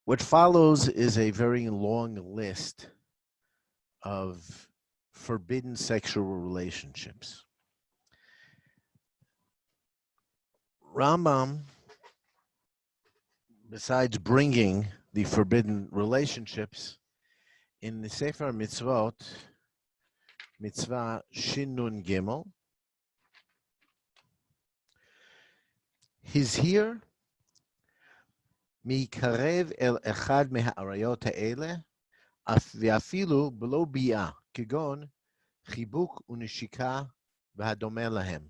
What follows is a very long list of forbidden sexual relationships. Rambam, besides bringing the forbidden relationships in the Sefer Mitzvot, Mitzvah Shinun Gimel, he's here מיקרב אל אחד מהעריות האלה, ואפילו בלא ביאה, כגון חיבוק ונשיקה והדומה להם.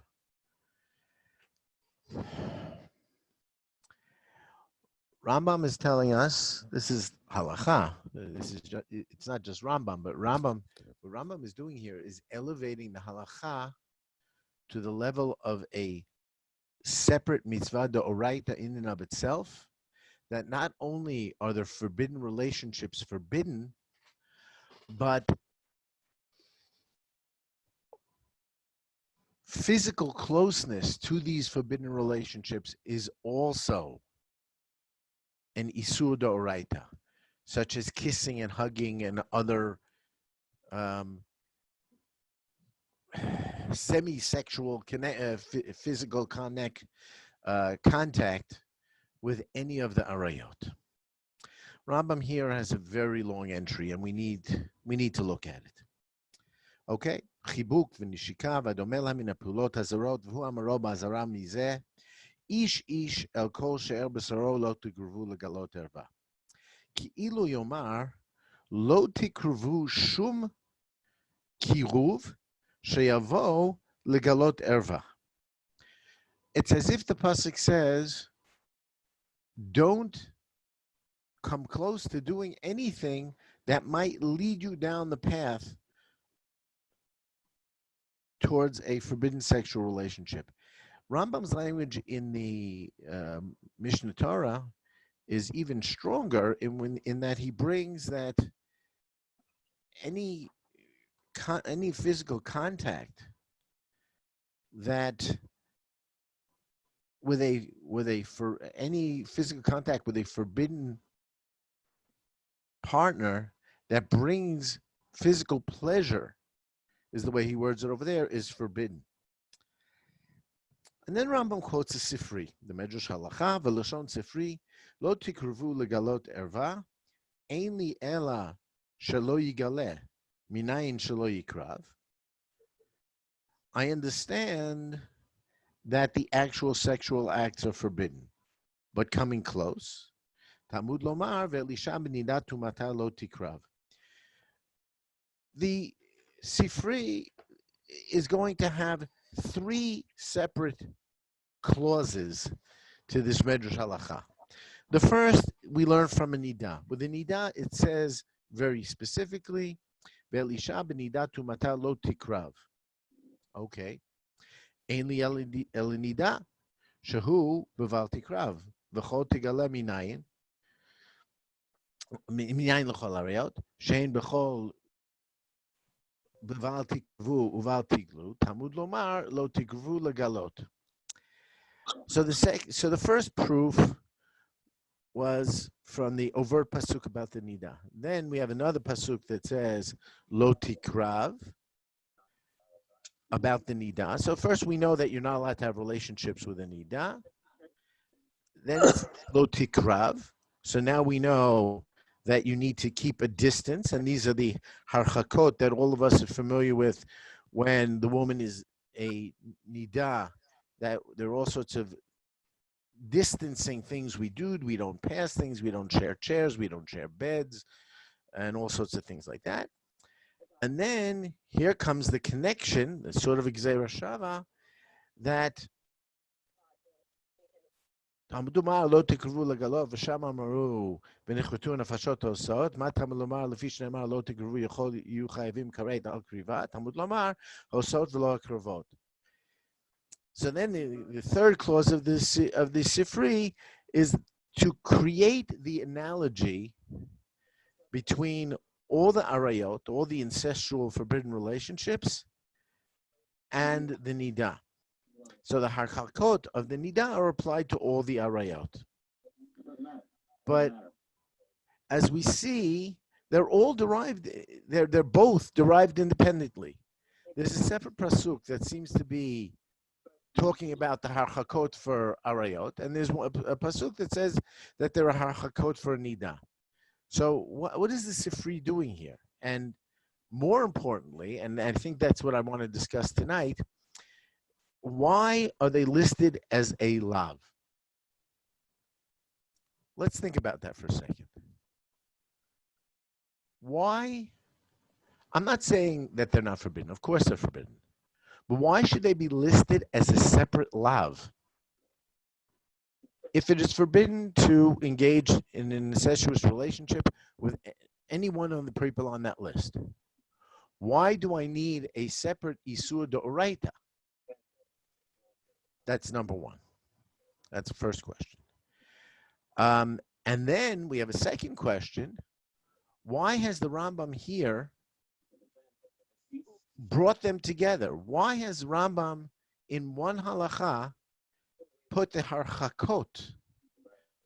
Rambam is telling us, this is halacha. It's not just Rambam, but what Rambam is doing here is elevating the halacha to the level of a separate mitzvah d'oraita in and of itself, that not only are there forbidden relationships forbidden, but physical closeness to these forbidden relationships is also an isur d'oraita, such as kissing and hugging and other semi-sexual physical contact with any of the arayot. Rambam here has a very long entry, and we need to look at it. Okay, חיבוק ונשיקה והדומה לה מן הפעולות הזרות, והוא אמרו באזהרה מזה, איש איש אל כל שאר בשרו לא תקרבו לגלות ערווה. כאילו יאמר, לא תקרבו שום קירוב שיבוא לגלות ערווה. It's as if the pasuk says, don't come close to doing anything that might lead you down the path towards a forbidden sexual relationship. Rambam's language in the Mishnah Torah is even stronger in that he brings that any physical contact that any physical contact with a forbidden partner that brings physical pleasure, is the way he words it over there, is forbidden. And then Rambam quotes a Sifri, the Medrash Halacha, v'lashon Sifri, lo tikruvu legalot erva, ein li ela shelo yigale, minayin shelo yikrav. I understand that the actual sexual acts are forbidden, but coming close. Talmud lomar ve'lisha b'nidat tumata lo tikrav. The Sifri is going to have three separate clauses to this Medrash Halacha. The first we learn from a Nida. With a Nida, it says very specifically, ve'lisha b'nidat tumata lo tikrav. Okay. Ein li elinida, shehu beval tikrav, v'chol tigala minayin l'chol arayot, shein b'chol beval tikvu uval tiglu, tamud lomar lo tikvu legalot. So the first proof was from the overt pasuk about the nida. Then we have another pasuk that says lo tikrav, about the nida. So first we know that you're not allowed to have relationships with a nida. Then it's lo tikrav. So now we know that you need to keep a distance, and these are the harchakot that all of us are familiar with when the woman is a nida, that there are all sorts of distancing things we do. We don't pass things, we don't share chairs, we don't share beds, and all sorts of things like that. And then here comes the connection, the sort of Gzeira Shava, that lo tikruvu legalot v'sham amaru v'nichvetu nefashot ha'osot ma tamud lomar lefi shneimar lo tikruvu yiyu chayavim kareit al kriva tamud lomar ha'osot v'lo ha'krivot. So then the third clause of the Sifri is to create the analogy between all the arayot, all the incestual forbidden relationships, and the nida. So the harchakot of the nida are applied to all the arayot. But as we see, they're all derived. They're both derived independently. There's a separate pasuk that seems to be talking about the harchakot for arayot, and there's a pasuk that says that there are harchakot for nida. So what is the Sifri doing here? And more importantly, and I think that's what I want to discuss tonight, why are they listed as a lav? Let's think about that for a second. Why? I'm not saying that they're not forbidden. Of course they're forbidden. But why should they be listed as a separate lav? If it is forbidden to engage in an incestuous relationship with any one of the people on that list, why do I need a separate isur d'oraita? That's number one. That's the first question. And then we have a second question. Why has the Rambam here brought them together? Why has Rambam in one halacha put the harchakot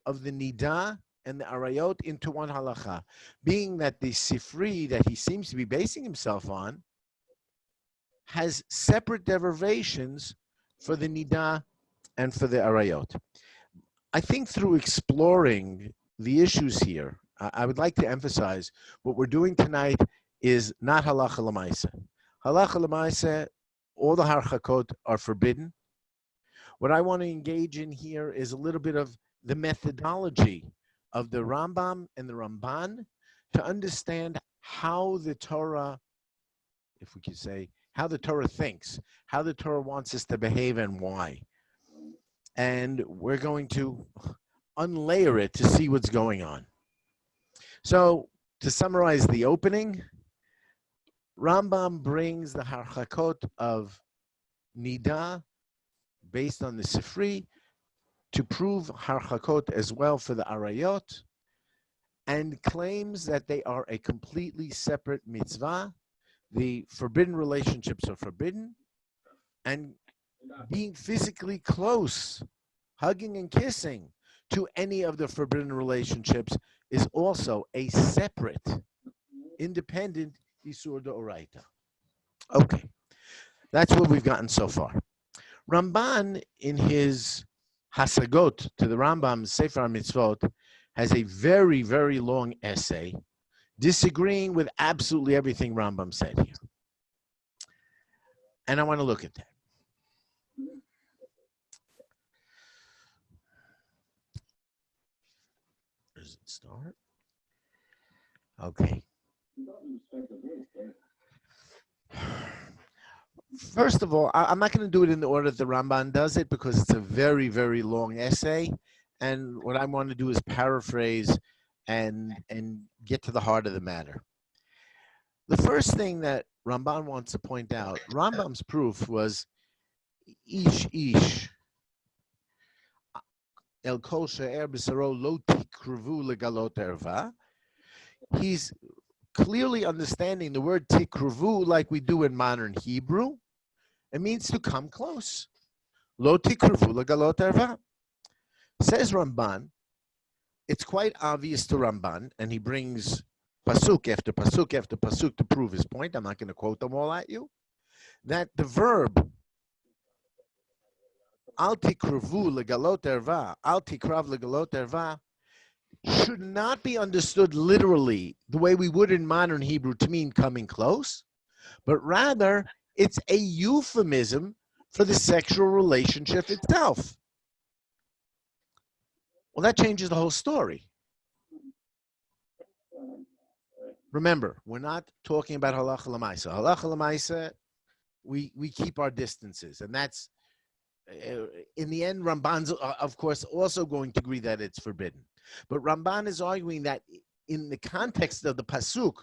of the nida and the arayot into one halacha, being that the Sifri that he seems to be basing himself on has separate derivations for the nida and for the arayot? I think through exploring the issues here, I would like to emphasize what we're doing tonight is not halacha l'maaseh. Halacha l'maaseh, all the harchakot are forbidden. What I want to engage in here is a little bit of the methodology of the Rambam and the Ramban to understand how the Torah, if we could say, how the Torah thinks, how the Torah wants us to behave and why. And we're going to unlayer it to see what's going on. So to summarize the opening, Rambam brings the harchakot of nida based on the Sifri to prove harchakot as well for the arayot, and claims that they are a completely separate mitzvah. The forbidden relationships are forbidden, and being physically close, hugging and kissing to any of the forbidden relationships is also a separate, independent isur d'oraita. Okay, that's what we've gotten so far. Ramban, in his Hasagot to the Rambam Sefer Mitzvot, has a very, very long essay disagreeing with absolutely everything Rambam said here. And I want to look at that. Does it start? Okay. First of all, I'm not going to do it in the order that the Ramban does it because it's a very, very long essay. And what I want to do is paraphrase and get to the heart of the matter. The first thing that Ramban wants to point out, Rambam's proof was ish el kol she'er b'saro lo tikruvu legalot erva. He's clearly understanding the word tikruvu like we do in modern Hebrew. It means to come close. Lo tikruvu legalot erva. Says Ramban, it's quite obvious to Ramban, and he brings pasuk after pasuk after pasuk to prove his point. I'm not going to quote them all at you. That the verb al tikruvu legalot erva, al tikrav legalot erva, should not be understood literally the way we would in modern Hebrew to mean coming close, but rather it's a euphemism for the sexual relationship itself. Well, that changes the whole story. Remember, we're not talking about halacha l'maaseh. Halacha l'maaseh, we keep our distances, and that's in the end. Ramban's, of course, also going to agree that it's forbidden. But Ramban is arguing that in the context of the pasuk,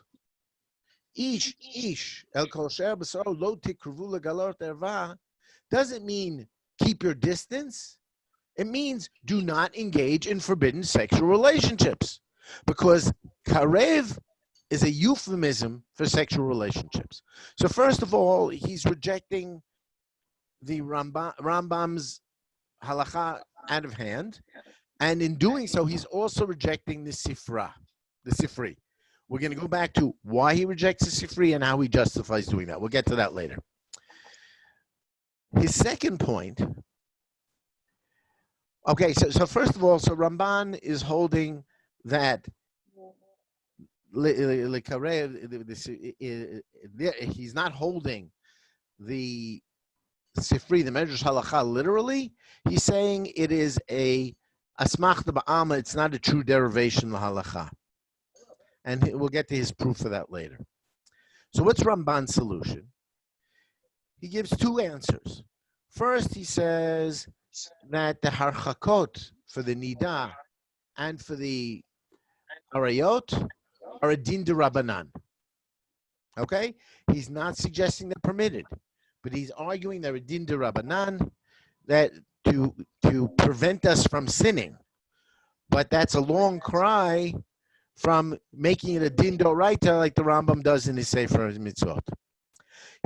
ish el kol she'er b'saro lo tikruvu legalot erva, doesn't mean keep your distance. It means do not engage in forbidden sexual relationships, because karev is a euphemism for sexual relationships. So first of all, he's rejecting the Rambam's halacha out of hand, and in doing so, he's also rejecting the Sifri. We're going to go back to why he rejects the Sifri and how he justifies doing that. We'll get to that later. His second point. Okay, so first of all, so Ramban is holding that he's not holding the Sifri, the Medrash Halacha, literally. He's saying it is a asmachta ba'alma. It's not a true derivation of Halacha. And we'll get to his proof for that later. So what's Ramban's solution? He gives two answers. First, he says that the harchakot for the nida and for the arayot are a din d'Rabbanan. Okay? He's not suggesting they're permitted, but he's arguing they're a din d'Rabbanan, that to prevent us from sinning. But that's a long cry from making it a din d'oraita like the Rambam does in his Sefer Mitzvot.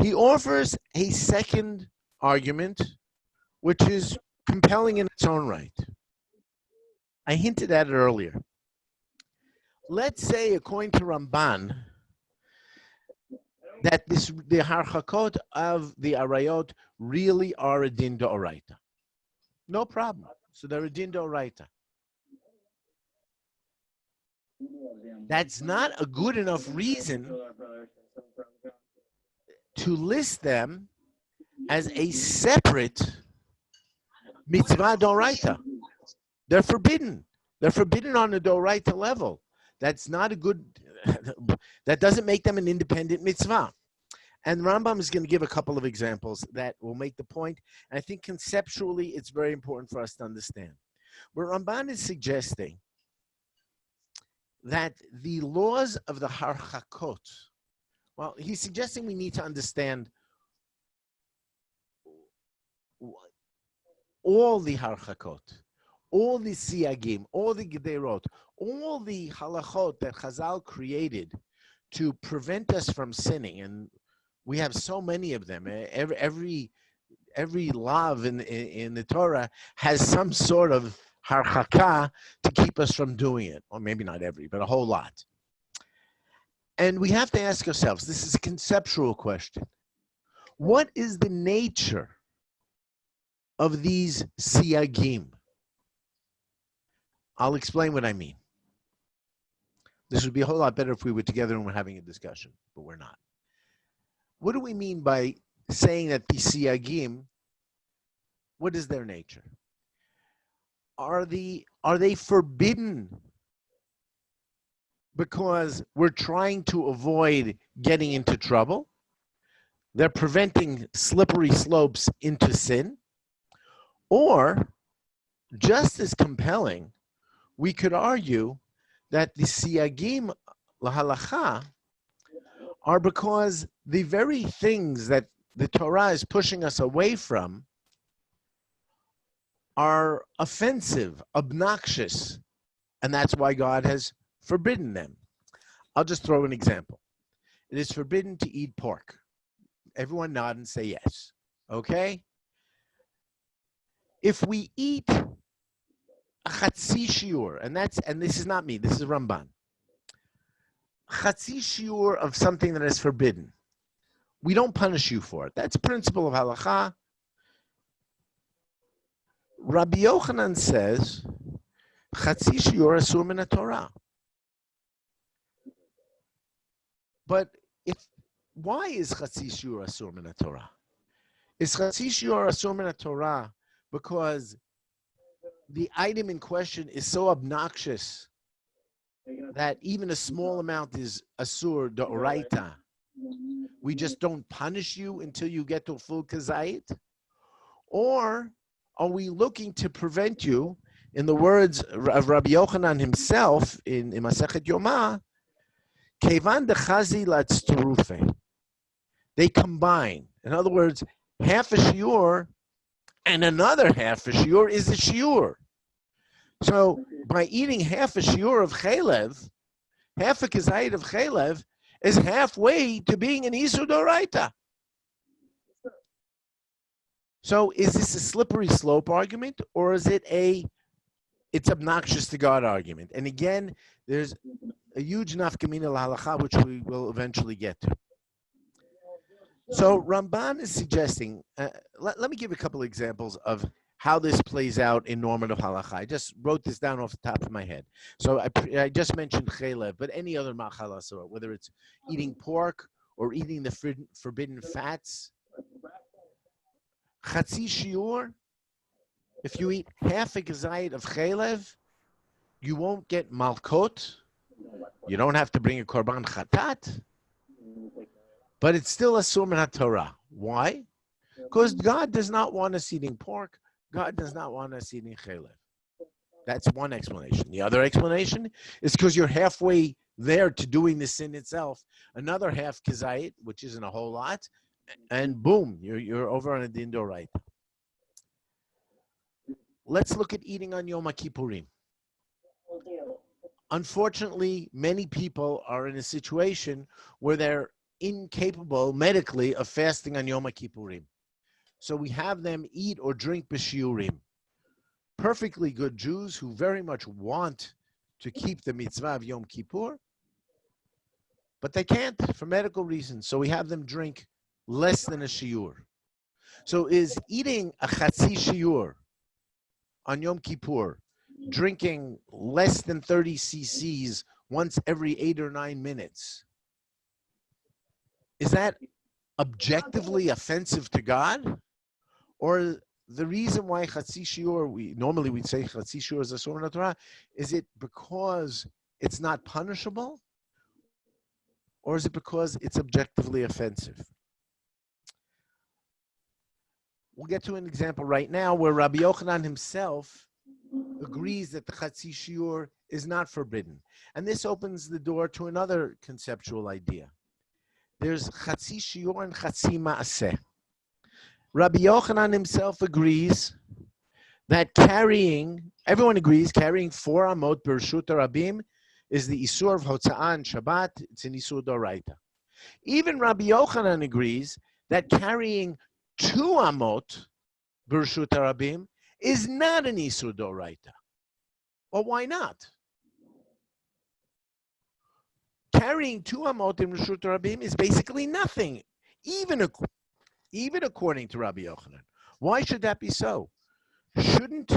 He offers a second argument, which is compelling in its own right. I hinted at it earlier. Let's say, according to Ramban, that the harchakot of the arayot really are a din d'oraita. No problem. So they're a din d'oraita. That's not a good enough reason to list them as a separate mitzvah d'oraita. They're forbidden. They're forbidden on a d'oraita level. That's not a good, that doesn't make them an independent mitzvah. And Rambam is going to give a couple of examples that will make the point. And I think conceptually it's very important for us to understand. Where Ramban is suggesting that the laws of the harchakot, well, he's suggesting we need to understand all the harchakot, all the siyagim, all the gederot, all the halachot that Chazal created to prevent us from sinning, and we have so many of them. Every lav in the Torah has some sort of harchaka to keep us from doing it, or maybe not every, but a whole lot. And we have to ask ourselves, this is a conceptual question. What is the nature of these siyagim? I'll explain what I mean. This would be a whole lot better if we were together and we're having a discussion, but we're not. What do we mean by saying that the siyagim, what is their nature? Are they forbidden because we're trying to avoid getting into trouble? They're preventing slippery slopes into sin? Or, just as compelling, we could argue that the siyagim lahalacha are because the very things that the Torah is pushing us away from are offensive, obnoxious, and that's why God has forbidden them. I'll just throw an example. It is forbidden to eat pork. Everyone nod and say yes. Okay? If we eat a chatzi shiur, and this is not me, this is Ramban. Chatzi shiur of something that is forbidden. We don't punish you for it. That's principle of halacha. Rabbi Yochanan says, chatzi shiur asur min Torah. But why is chatzi shiur asur min Torah? Is chatzi shiur asur min Torah because the item in question is so obnoxious that even a small amount is asur d'oraita? We just don't punish you until you get to a full kazayit? Or are we looking to prevent you, in the words of Rabbi Yochanan himself in Masechet Yomah, kevan dechazi latzterufe? They combine. In other words, half a shiur and another half a shiur is a shiur. So by eating half a shiur of chaylev, half a kazayit of chaylev is halfway to being an isur d'oraita. So is this a slippery slope argument, or is it it's obnoxious to God argument? And again, there's a huge nafkamina l'halacha, which we will eventually get to. So Ramban is suggesting, let me give a couple of examples of how this plays out in normative halacha. I just wrote this down off the top of my head. So I just mentioned chelev, but any other machal asur, whether it's eating pork or eating the forbidden fats. Chatzi shiur, if you eat half a gezayit of chelev, you won't get malkot. You don't have to bring a korban chatat, but it's still a suman HaTorah. Why? Because God does not want us eating pork. God does not want us eating chelev. That's one explanation. The other explanation is because you're halfway there to doing the sin itself. Another half kizayit, which isn't a whole lot, and boom, you're over on a din d'oraita. Let's look at eating on Yom Kippurim. Unfortunately, many people are in a situation where they're incapable medically of fasting on Yom Kippurim. So we have them eat or drink b'shiurim. Perfectly good Jews who very much want to keep the mitzvah of Yom Kippur, but they can't for medical reasons. So we have them drink less than a shiur. So is eating a chatzi shiur on Yom Kippur, drinking less than 30 cc's once every 8 or 9 minutes, is that objectively offensive to God? Or the reason why chatzi shiur, we'd say chatzi shiur is a surah Torah, is it because it's not punishable? Or is it because it's objectively offensive? We'll get to an example right now where Rabbi Yochanan himself agrees that the chatzi shiur is not forbidden. And this opens the door to another conceptual idea. There's chatzi shiur and chatzi ma'aseh. Rabbi Yochanan himself agrees that everyone agrees, carrying 4 amot b'rshut rabim is the isur of hotza'ah and Shabbat. It's an isur d'oraita. Even Rabbi Yochanan agrees that carrying 2 amot b'rshut rabim is not an isur d'oraita. Well, why not? Carrying 2 amot in b'rshut rabim is basically nothing, even according to Rabbi Yochanan. Why should that be so? Shouldn't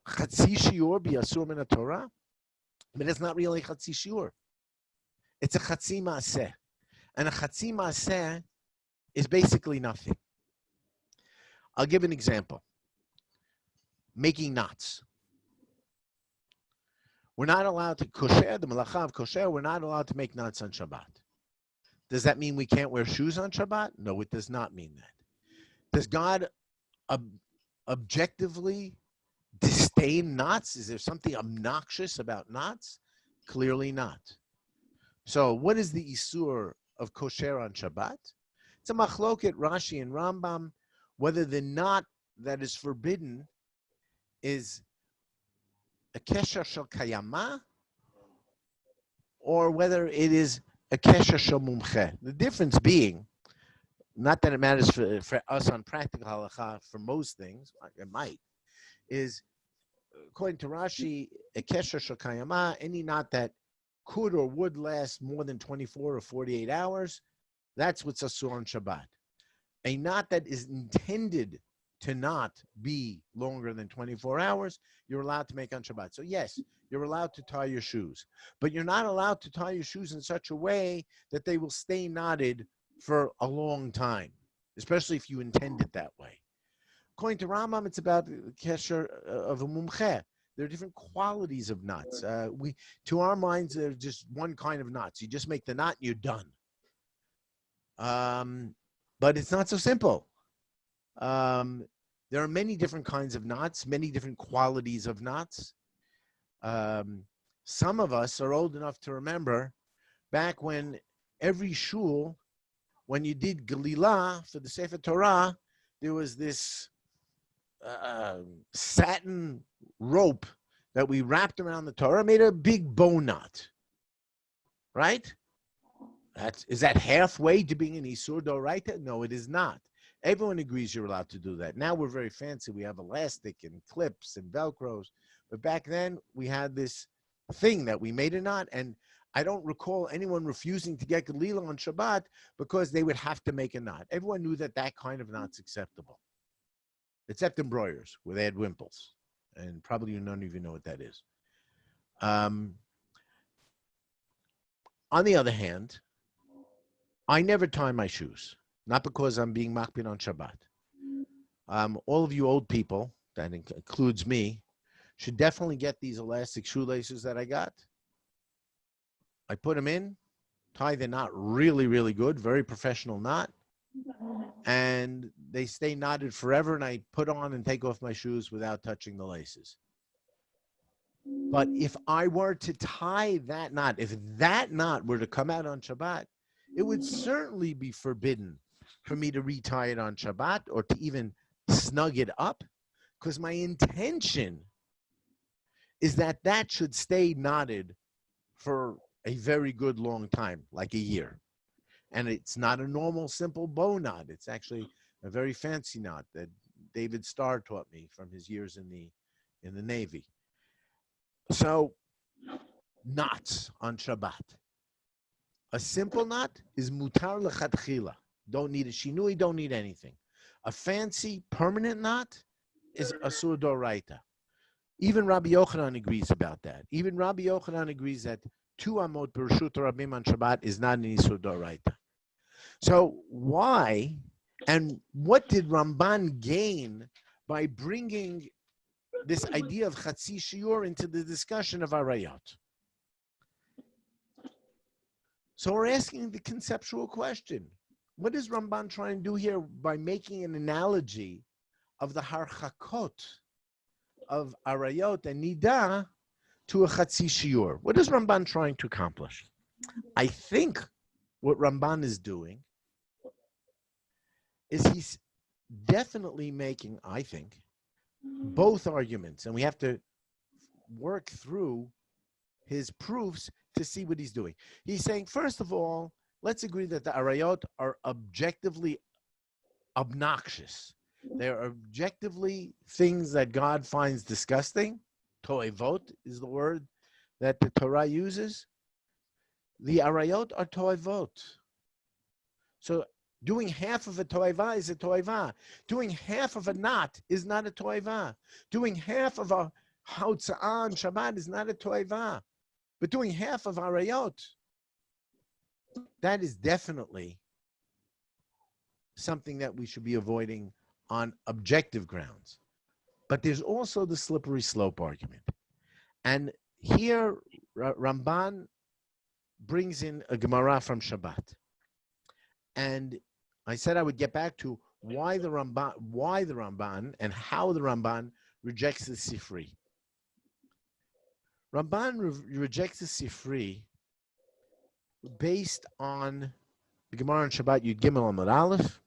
chatzi shiur be asur min Torah? But it's not really chatzi shiur. It's a chatzi ma'aseh. And a chatzi ma'aseh is basically nothing. I'll give an example. Making knots. We're not allowed to kosher, the malacha of kosher, we're not allowed to make knots on Shabbat. Does that mean we can't wear shoes on Shabbat? No, it does not mean that. Does God objectively disdain knots? Is there something obnoxious about knots? Clearly not. So what is the isur of kosher on Shabbat? It's a machloket, Rashi and Rambam, whether the knot that is forbidden is a kesher shel kayama or whether it is a kesher shel mumche. The difference being, not that it matters for us on practical halacha for most things, it might, is according to Rashi, a kesher shel kayama, any knot that could or would last more than 24 or 48 hours, that's what's asur on Shabbat. A knot that is intended to not be longer than 24 hours, you're allowed to make on Shabbat. So yes, you're allowed to tie your shoes, but you're not allowed to tie your shoes in such a way that they will stay knotted for a long time, especially if you intend it that way. According to Rambam, it's about kesher of a mumche. There are different qualities of knots. To our minds, there's just one kind of knots. You just make the knot and you're done. But it's not so simple. There are many different kinds of knots, many different qualities of knots. Some of us are old enough to remember back when every shul, when you did Galilah for the Sefer Torah, there was this satin rope that we wrapped around the Torah, made a big bow knot, right? Is that halfway to being an Isur D'Oraita? No, it is not. Everyone agrees you're allowed to do that. Now we're very fancy. We have elastic and clips and Velcros. But back then, we had this thing that we made a knot. And I don't recall anyone refusing to get Galila on Shabbat because they would have to make a knot. Everyone knew that that kind of knot's acceptable, except embroiders, where they had wimples. And probably none of you know what that is. On the other hand, I never tie my shoes, not because I'm being makpid on Shabbat. All of you old people, that includes me, should definitely get these elastic shoelaces that I got. I put them in, tie the knot really, really good, very professional knot, and they stay knotted forever, and I put on and take off my shoes without touching the laces. But if I were to tie that knot, if that knot were to come out on Shabbat, it would certainly be forbidden for me to retie it on Shabbat or to even snug it up, because my intention is that that should stay knotted for a very good long time, like a year. And it's not a normal, simple bow knot. It's actually a very fancy knot that David Starr taught me from his years in the Navy. So, knots on Shabbat. A simple knot is mutar lechatchila. Don't need a shinui, don't need anything. A fancy permanent knot is asur doraita. Even Rabbi Yochanan agrees about that. Even Rabbi Yochanan agrees that 2 amot b'reshut rabim on Shabbat is not an isur doraita. So why and what did Ramban gain by bringing this idea of chatzi shiur into the discussion of arayot? So we're asking the conceptual question. What is Ramban trying to do here by making an analogy of the harchakot of arayot and nida to a chatzi shiur? What is Ramban trying to accomplish? I think what Ramban is doing is he's definitely making, I think, both arguments. And we have to work through his proofs to see what he's doing. He's saying, first of all, let's agree that the arayot are objectively obnoxious. They're objectively things that God finds disgusting. Toevot is the word that the Torah uses. The arayot are toevot. So doing half of a toeva is a toeva. Doing half of a knot is not a toeva. Doing half of a hautzah on Shabbat is not a toeva. But doing half of arayot, that is definitely something that we should be avoiding on objective grounds. But there's also the slippery slope argument. And here Ramban brings in a Gemara from Shabbat. And I said I would get back to why the Ramban and how the Ramban rejects the Sifri. Ramban rejects the Sifri based on the Gemara in Shabbat Yud Gimel Amud Aleph,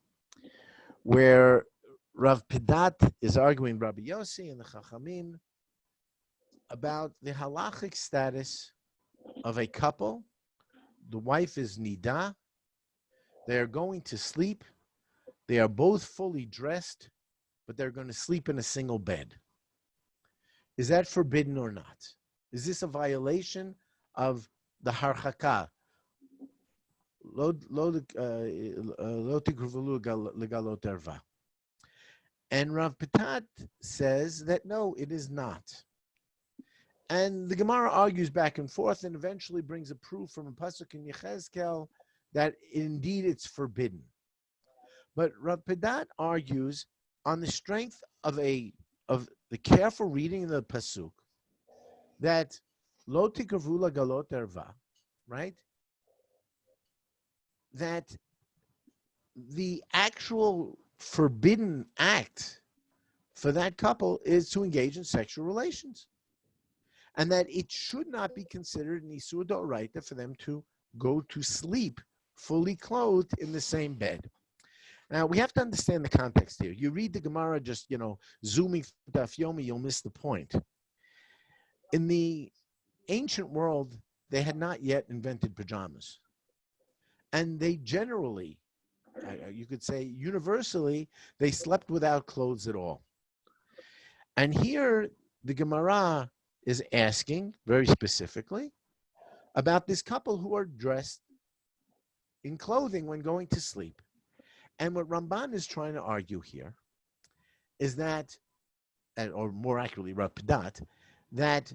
where Rav Pidat is arguing Rabbi Yossi and the Chachamim about the halachic status of a couple. The wife is nida. They are going to sleep. They are both fully dressed, but they're going to sleep in a single bed. Is that forbidden or not? Is this a violation of the harchaka? And Rav Pitat says that no, it is not. And the Gemara argues back and forth and eventually brings a proof from a pasuk in Yechezkel that indeed it's forbidden. But Rav Pidat argues on the strength of the careful reading of the pasuk that lo tikavula galot erva, right? That the actual forbidden act for that couple is to engage in sexual relations. And that it should not be considered an isur d'oraita for them to go to sleep fully clothed in the same bed. Now, we have to understand the context here. You read the Gemara just, zooming through Daf Yomi, you'll miss the point. In the ancient world, they had not yet invented pajamas. And they generally you could say universally, they slept without clothes at all. And here the Gemara is asking very specifically about this couple who are dressed in clothing when going to sleep. And what Ramban is trying to argue here is that, or more accurately, Rav Padat, that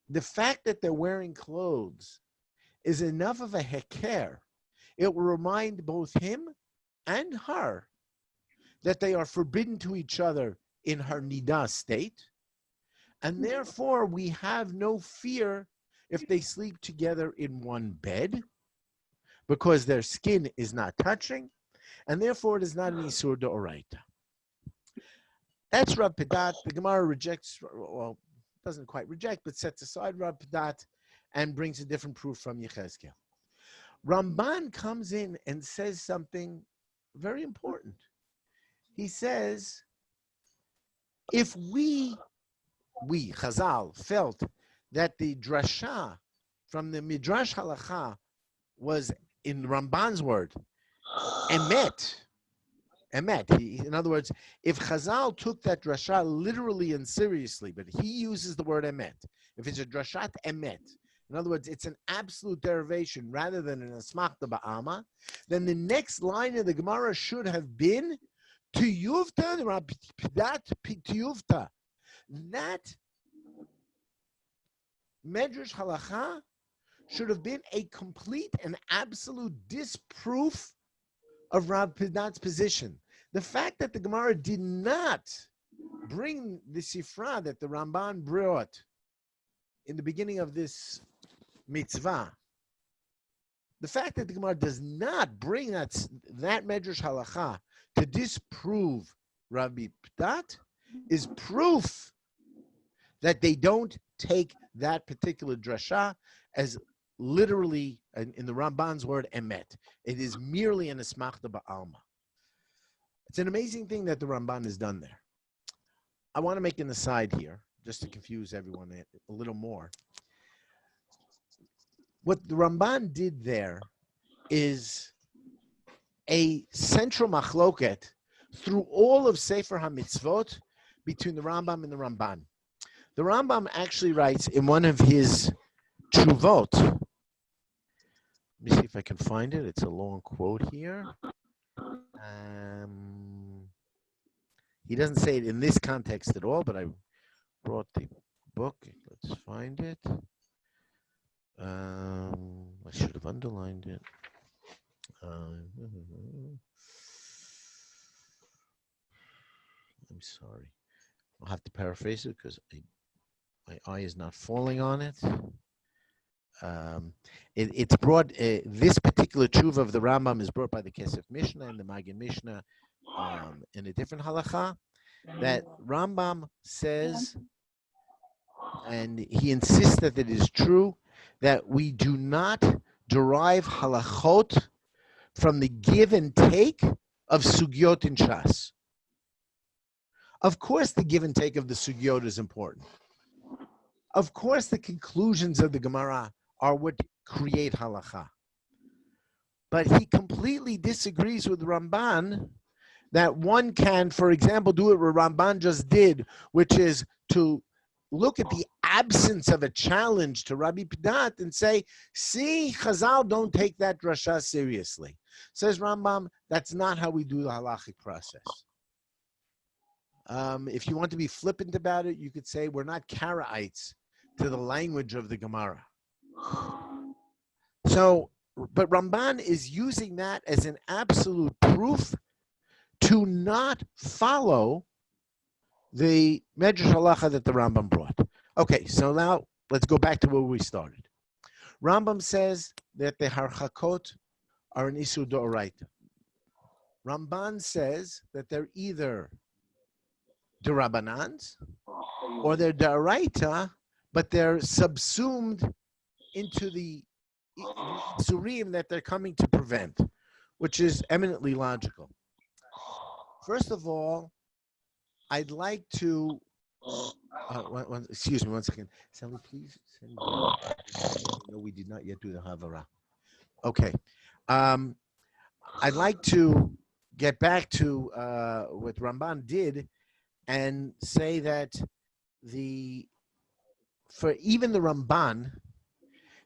the fact that they're wearing clothes is enough of a heker. It will remind both him and her that they are forbidden to each other in her nidah state, and therefore we have no fear if they sleep together in one bed, because their skin is not touching, and therefore it is not an isur d'oraita. That's Rav Padat. The Gemara rejects, well, doesn't quite reject, but sets aside Rav Padat and brings a different proof from Yechezkel. Ramban comes in and says something very important. He says, if we Chazal, felt that the drasha from the Midrash Halacha was, in Ramban's word, emet. In other words, if Chazal took that drasha literally and seriously, but he uses the word emet, if it's a drashat emet, in other words, it's an absolute derivation rather than an asmachta ba'ama, then the next line of the Gemara should have been tiyuvta rabdat tiyuvta. That Medrash Halacha should have been a complete and absolute disproof of Rav Padat's position. The fact that the Gemara did not bring the Sifra that the Ramban brought in the beginning of this mitzvah, the fact that the Gemara does not bring that Medrash Halacha to disprove Rabbi Padat is proof that they don't take that particular drasha as literally, in the Ramban's word, emet. It is merely an asmachta ba'alma. It's an amazing thing that the Ramban has done there. I want to make an aside here, just to confuse everyone a little more. What the Ramban did there is a central machloket through all of Sefer HaMitzvot between the Rambam and the Ramban. The Rambam actually writes in one of his Tshuvot, let me see if I can find it. It's a long quote here. He doesn't say it in this context at all, but I brought the book. Let's find it. I should have underlined it. I'm sorry. I'll have to paraphrase it because my eye is not falling on it. It's brought, this particular tshuva of the Rambam is brought by the Kesef Mishnah and the Magen Mishnah in a different halacha, that Rambam says, and he insists that it is true, that we do not derive halachot from the give and take of sugyot in Shas. Of course, the give and take of the sugyot is important. Of course, the conclusions of the Gemara are what create halacha. But he completely disagrees with Ramban that one can, for example, do what Ramban just did, which is to look at the absence of a challenge to Rabbi Padat and say, see, Chazal don't take that drasha seriously. Says Rambam, that's not how we do the halachic process. If you want to be flippant about it, you could say we're not Karaites to the language of the Gemara. So, but Ramban is using that as an absolute proof to not follow the Medrash Halacha that the Rambam brought. Okay, so now let's go back to where we started. Rambam says that the harchakot are an isur d'oraita. Ramban says that they're either d'Rabbanans or they're d'oraita, but they're subsumed into the surim that they're coming to prevent, which is eminently logical. First of all, I'd like to, excuse me one second. Sally, please send me. No, we did not yet do the Havara. Okay. I'd like to get back to what Ramban did and say that for even the Ramban,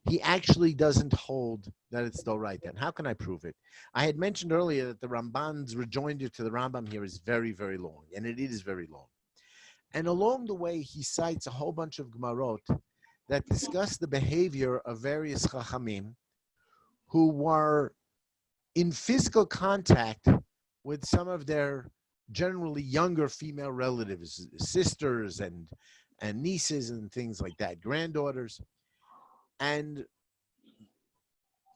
he actually doesn't hold that it's still right. Then how can I prove it? I had mentioned earlier that the Ramban's rejoinder to the Rambam here is very, very long, and it is very long. And along the way, he cites a whole bunch of Gemarot that discuss the behavior of various Chachamim who were in physical contact with some of their generally younger female relatives, sisters and nieces and things like that, granddaughters. And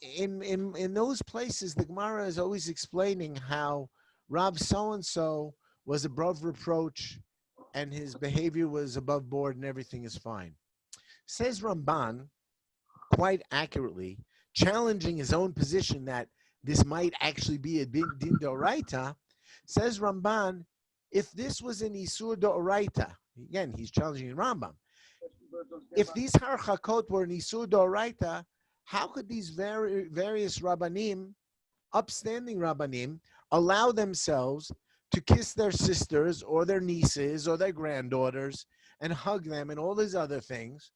in those places, the Gemara is always explaining how Rav so-and-so was above reproach and his behavior was above board and everything is fine. Says Ramban, quite accurately, challenging his own position that this might actually be a din d'oraita, says Ramban, if this was an isur d'oraita, again, he's challenging Rambam, if these harchakot were an isur d'oraita, how could these various rabbanim, upstanding rabbanim, allow themselves to kiss their sisters or their nieces or their granddaughters and hug them and all these other things?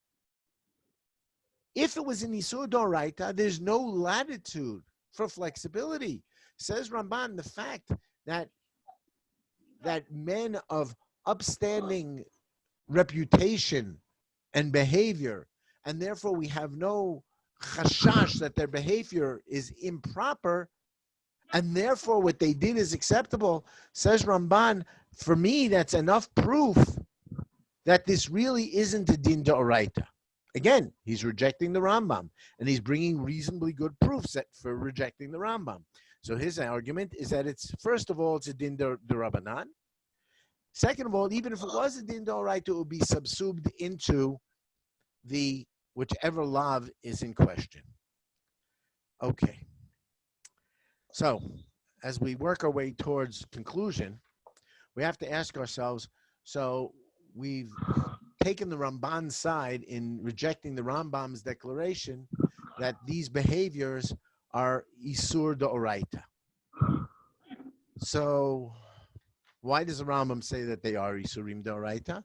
If it was an isur d'oraita, there's no latitude for flexibility. Says Ramban, the fact that men of upstanding reputation and behavior, and therefore we have no chashash that their behavior is improper, and therefore what they did is acceptable, says Ramban, for me that's enough proof that this really isn't a din d'oraita. Again, he's rejecting the Rambam, and he's bringing reasonably good proofs for rejecting the Rambam. So his argument is that it's, first of all, it's a din d'Rabbanan. Second of all, even if it was a din d'oraita, it would be subsumed into the whichever lav is in question. Okay. So, as we work our way towards conclusion, we have to ask ourselves, so we've taken the Ramban's side in rejecting the Rambam's declaration that these behaviors are isur d'oraita. So, why does the Rambam say that they are isurim d'oraita?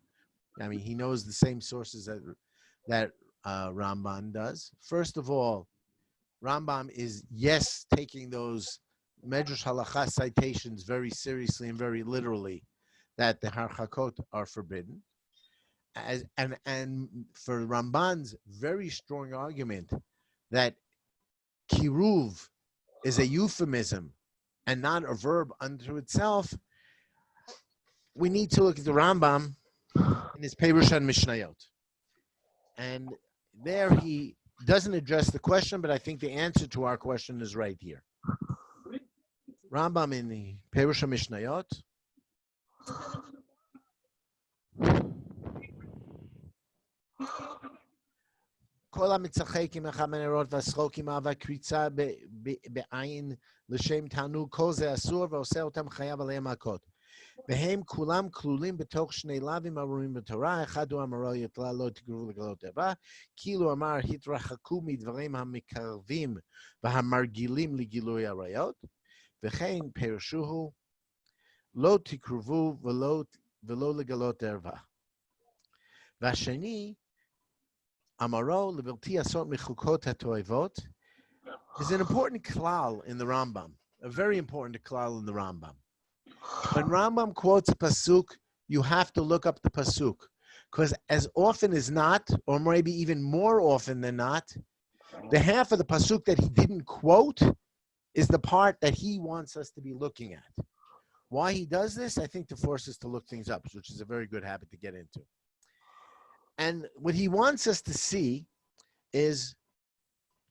I mean, he knows the same sources that Ramban does. First of all, Rambam is, yes, taking those Medrash Halacha citations very seriously and very literally, that the harchakot are forbidden. And for Ramban's very strong argument that kiruv is a euphemism and not a verb unto itself, we need to look at the Rambam in his Perush and Mishnayot. And there he doesn't address the question, but I think the answer to our question is right here. Rambam in the Perush and Mishnayot. כל המצחק עם החמנרות והשחוק עם והקריצה בעין לשם תענוג, כל זה אסור ועושה אותם חייב עליהם מכות. והם כולם כלולים בתוך שני לאווים האמורים בתורה, אחד הוא אמרו יתלה לא תקרבו לגלות ערווה, כאילו אמר התרחקו מדברים המקרבים והמרגילים לגילוי עריות, וכן פירשו הוא לא תקרבו ולא לגלות ערווה. והשני, אמרו לבלתי עשות מחוקות התועבות, is an important klal in the Rambam, a very important klal in the Rambam. When Rambam quotes a pasuk, you have to look up the pasuk, because as often as not, or maybe even more often than not, the half of the pasuk that he didn't quote is the part that he wants us to be looking at. Why he does this? I think to force us to look things up, which is a very good habit to get into. And what he wants us to see is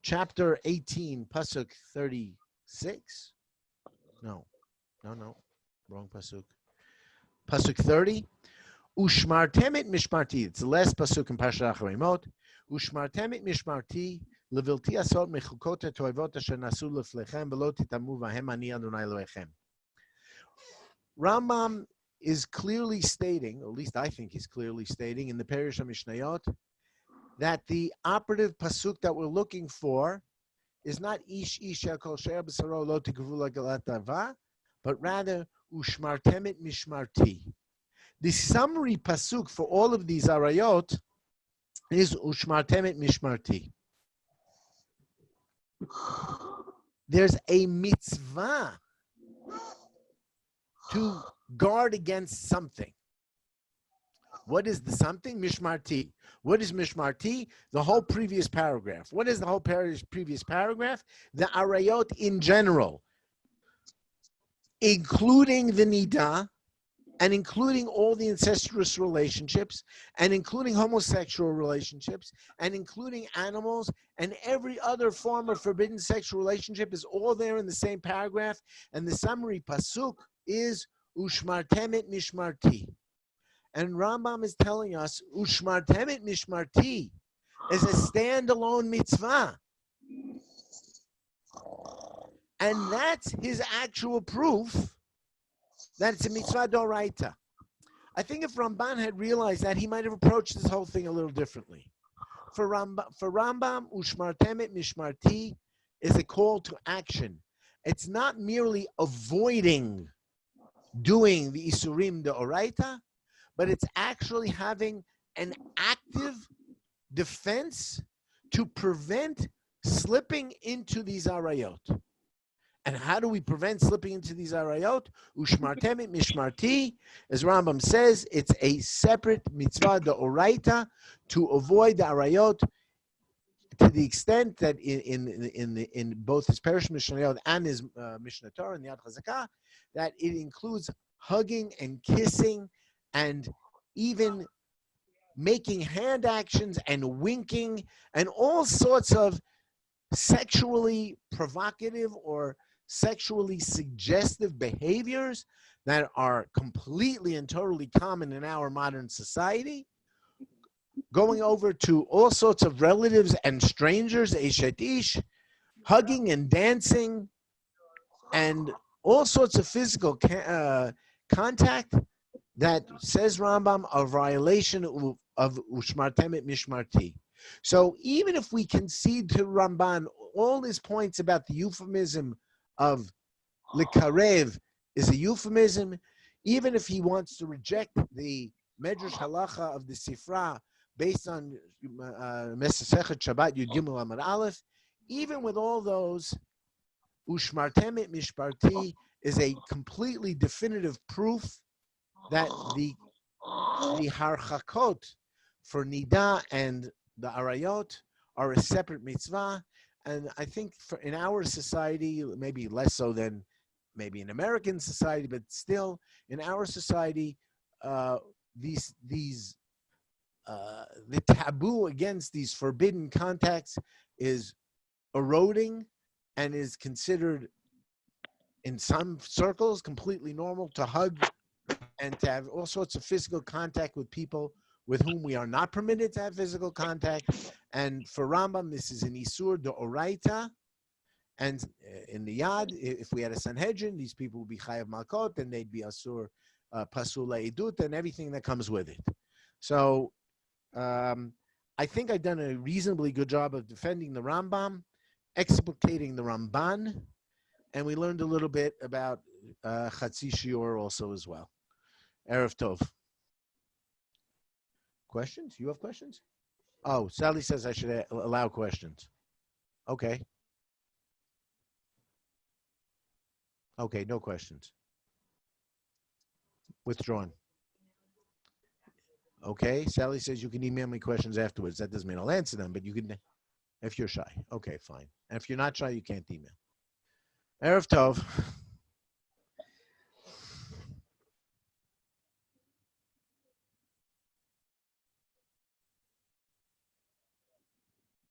chapter 18, pasuk 36. No, wrong pasuk. Pasuk 30. Ushmartem et mishmarti. It's the last pasuk in Parshat Acharei. Ushmartem et mishmarti levilti asot mechukot hatoivot asher nasu leflechem velo titamu vahem ani Adonai Elohechem. Rambam is clearly stating, or at least I think he's clearly stating in the Perush HaMishnayot, that the operative pasuk that we're looking for is not ish isha kol she'er b'saro lo tikvu legalat dava, but rather ushmartemet mishmarti. The summary pasuk for all of these arayot is ushmartemet mishmarti. There's a mitzvah to guard against something. What is the something? Mishmarti. What is Mishmarti? The whole previous paragraph. What is the whole previous paragraph? The arayot in general, including the nida, and including all the incestuous relationships, and including homosexual relationships, and including animals, and every other form of forbidden sexual relationship is all there in the same paragraph. And the summary pasuk is Ushmartemet Mishmarti. And Rambam is telling us Ushmartemet Mishmarti is a standalone mitzvah. And that's his actual proof that it's a mitzvah doraita. I think if Ramban had realized that, he might have approached this whole thing a little differently. For Rambam, Ushmartemet Mishmarti is a call to action. It's not merely avoiding doing the Isurim doraita, but it's actually having an active defense to prevent slipping into these arayot. And how do we prevent slipping into these arayot? Ushmartemet mishmarti, as Rambam says, it's a separate mitzvah deoraita to avoid the arayot, to the extent that in both his Parish Mishnayot and his Mishnah Torah and the Yad Chazakah, that it includes hugging and kissing and even making hand actions and winking and all sorts of sexually provocative or sexually suggestive behaviors that are completely and totally common in our modern society, going over to all sorts of relatives and strangers, eshet ish, hugging and dancing, and all sorts of physical contact that, says Rambam, a violation of Ushmartemet Mishmarti. So even if we concede to Ramban all his points about the euphemism of likarev is a euphemism, even if he wants to reject the Medrash Halacha of the Sifra based on Mesesechet Shabbat Yud Gimel Amud Aleph, even with all those, Ushmartemet Mishmarti is a completely definitive proof that the harchakot for nida and the arayot are a separate mitzvah. And I think in our society, maybe less so than maybe in American society, but still in our society, the taboo against these forbidden contacts is eroding and is considered in some circles completely normal to hug and to have all sorts of physical contact with people with whom we are not permitted to have physical contact. And for Rambam, this is an Isur D'Oraita. And in the Yad, if we had a Sanhedrin, these people would be Chayav Malkot, and they'd be Asur Pasul Edut, and everything that comes with it. So I think I've done a reasonably good job of defending the Rambam, explicating the Ramban, and we learned a little bit about Chatzi Shiur also as well. Erev Tov. Questions? You have questions? Oh, Sally says I should allow questions. Okay. Okay, no questions. Withdrawn. Okay, Sally says you can email me questions afterwards. That doesn't mean I'll answer them, but you can, if you're shy. Okay, fine. And if you're not shy, you can't email. Erev Tov.